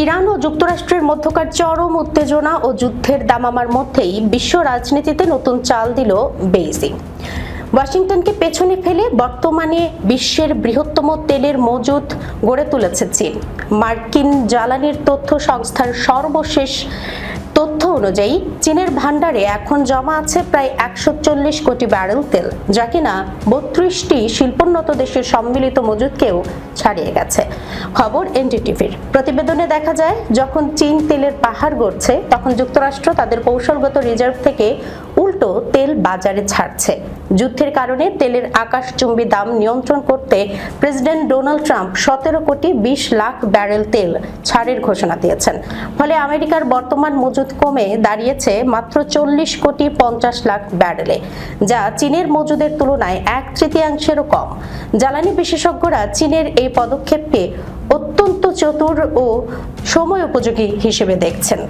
Iran ও যুক্তরাষ্ট্রের মধ্যকার চরম উত্তেজনা ও যুদ্ধের দামামার মধ্যেই বিশ্ব রাজনীতিতে নতুন চাল দিল বেইজিং। ওয়াশিংটনকে পেছনে ফেলে বর্তমানে বিশ্বের বৃহত্তম তেলের মজুদ গড়ে তুলেছে চীন। মার্কিন জ্বালানির তথ্য সংস্থার সর্বশেষ তথ্য অনুযায়ী চীনের ভান্ডারে এখন জমা আছে প্রায় 140 কোটি ব্যারেল তেল, যা কিনা 32টি শিল্পোন্নত দেশের সম্মিলিত মজুদকেও ছাড়িয়ে গেছে। খবর এনডিটিভির। প্রতিবেদনে দেখা যায়, যখন চীন তেলের পাহাড় গড়ছে, তখন যুক্তরাষ্ট্র তাদের কৌশলগত রিজার্ভ থেকে উল্টো তেল বাজারে ছাড়ছে। যুদ্ধের কারণে তেলের আকাশচুম্বী দাম নিয়ন্ত্রণ করতে প্রেসিডেন্ট ডোনাল্ড ট্রাম্প 17 কোটি 20 লাখ ব্যারেল তেল ছাড়ের ঘোষণা দিয়েছেন। ফলে আমেরিকার বর্তমান মজুদ কমে দাঁড়িয়েছে মাত্র 40 কোটি 50 লাখ ব্যারেলে, যা চীনের মজুদের তুলনায় 1/3 কম। জ্বালানি বিশেষজ্ঞরা চীনের এই পদক্ষেপকে অত্যন্ত চতুর ও সময় উপযোগী হিসেবে দেখছেন।